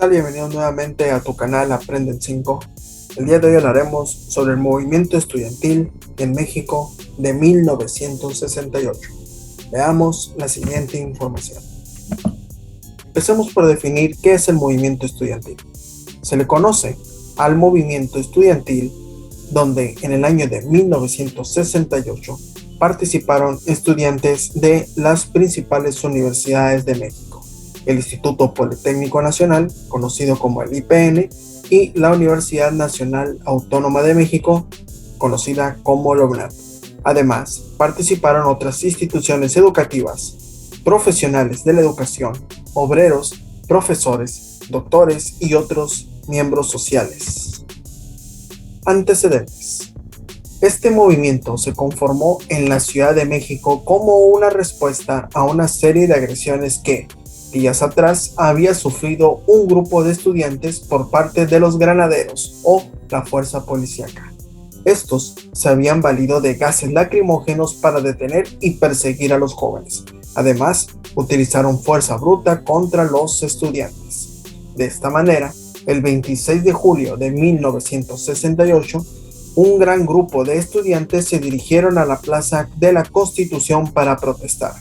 tal? Bienvenido nuevamente a tu canal Aprende en 5. El día de hoy hablaremos sobre el movimiento estudiantil en México de 1968. Veamos la siguiente información. Empecemos por definir qué es el movimiento estudiantil. Se le conoce al movimiento estudiantil donde en el año de 1968 participaron estudiantes de las principales universidades de México, el Instituto Politécnico Nacional, conocido como el IPN, y la Universidad Nacional Autónoma de México, conocida como la UNAM. Además, participaron otras instituciones educativas, profesionales de la educación, obreros, profesores, doctores y otros miembros sociales. Antecedentes. Este movimiento se conformó en la Ciudad de México como una respuesta a una serie de agresiones que, días atrás, había sufrido un grupo de estudiantes por parte de los granaderos o la fuerza policíaca. Estos se habían valido de gases lacrimógenos para detener y perseguir a los jóvenes. Además, utilizaron fuerza bruta contra los estudiantes. De esta manera, el 26 de julio de 1968, un gran grupo de estudiantes se dirigieron a la Plaza de la Constitución para protestar,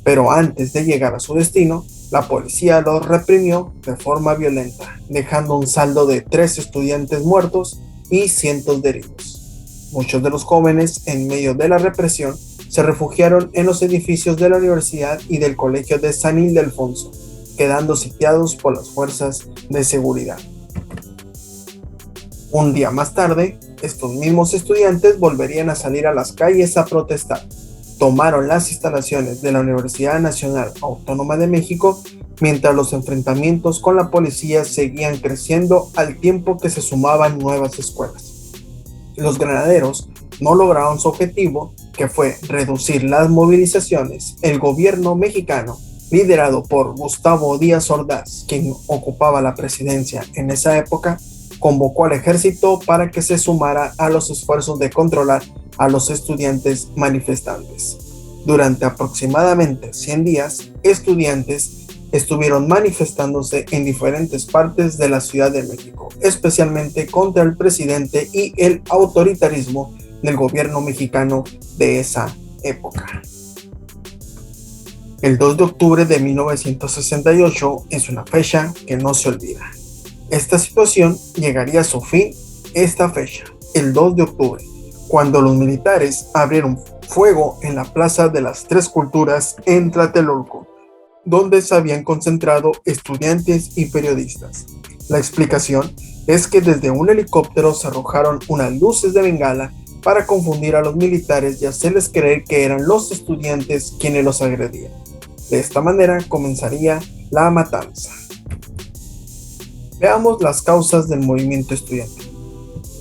pero antes de llegar a su destino, la policía los reprimió de forma violenta, dejando un saldo de 3 estudiantes muertos y cientos de heridos. Muchos de los jóvenes, en medio de la represión, se refugiaron en los edificios de la universidad y del colegio de San Ildefonso, quedando sitiados por las fuerzas de seguridad. Un día más tarde, estos mismos estudiantes volverían a salir a las calles a protestar. Tomaron las instalaciones de la Universidad Nacional Autónoma de México, mientras los enfrentamientos con la policía seguían creciendo al tiempo que se sumaban nuevas escuelas. Los granaderos no lograron su objetivo, que fue reducir las movilizaciones. El gobierno mexicano, liderado por Gustavo Díaz Ordaz, quien ocupaba la presidencia en esa época, convocó al ejército para que se sumara a los esfuerzos de controlar a los estudiantes manifestantes. Durante aproximadamente 100 días, estudiantes estuvieron manifestándose en diferentes partes de la Ciudad de México, especialmente contra el presidente y el autoritarismo del gobierno mexicano de esa época. El 2 de octubre de 1968 es una fecha que no se olvida. Esta situación llegaría a su fin esta fecha, el 2 de octubre, cuando los militares abrieron fuego en la Plaza de las Tres Culturas en Tlatelolco, donde se habían concentrado estudiantes y periodistas. La explicación es que desde un helicóptero se arrojaron unas luces de bengala para confundir a los militares y hacerles creer que eran los estudiantes quienes los agredían. De esta manera comenzaría la matanza. Veamos las causas del movimiento estudiantil.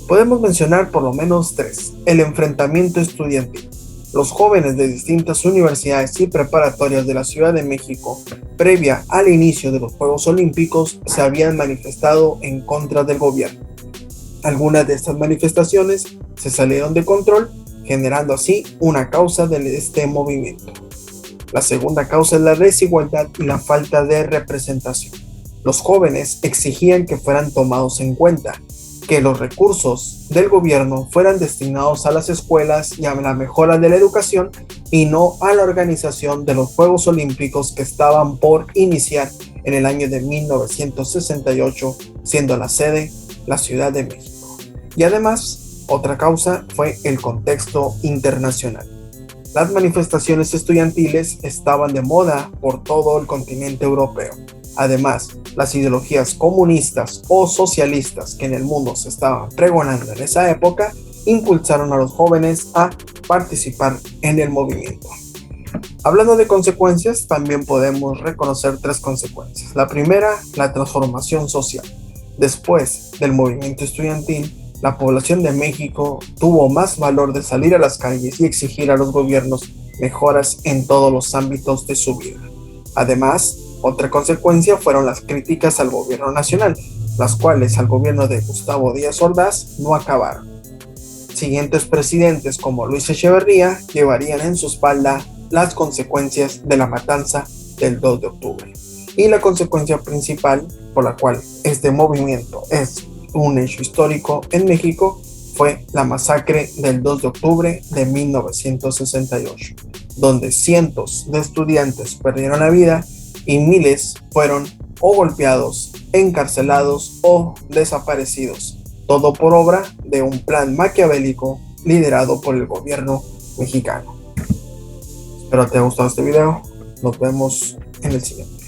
Podemos mencionar por lo menos 3. El enfrentamiento estudiantil. Los jóvenes de distintas universidades y preparatorias de la Ciudad de México, previa al inicio de los Juegos Olímpicos, se habían manifestado en contra del gobierno. Algunas de estas manifestaciones se salieron de control, generando así una causa de este movimiento. La segunda causa es la desigualdad y la falta de representación. Los jóvenes exigían que fueran tomados en cuenta, que los recursos del gobierno fueran destinados a las escuelas y a la mejora de la educación y no a la organización de los Juegos Olímpicos que estaban por iniciar en el año de 1968, siendo la sede la Ciudad de México. Y además, otra causa fue el contexto internacional. Las manifestaciones estudiantiles estaban de moda por todo el continente europeo. Además, las ideologías comunistas o socialistas que en el mundo se estaban pregonando en esa época impulsaron a los jóvenes a participar en el movimiento. Hablando de consecuencias, también podemos reconocer 3 consecuencias. La primera, la transformación social. Después del movimiento estudiantil, la población de México tuvo más valor de salir a las calles y exigir a los gobiernos mejoras en todos los ámbitos de su vida. Además, otra consecuencia fueron las críticas al gobierno nacional, las cuales al gobierno de Gustavo Díaz Ordaz no acabaron. Siguientes presidentes como Luis Echeverría llevarían en su espalda las consecuencias de la matanza del 2 de octubre. Y la consecuencia principal por la cual este movimiento es un hecho histórico en México fue la masacre del 2 de octubre de 1968, donde cientos de estudiantes perdieron la vida y miles fueron o golpeados, encarcelados o desaparecidos, todo por obra de un plan maquiavélico liderado por el gobierno mexicano. Espero te haya gustado este video, nos vemos en el siguiente.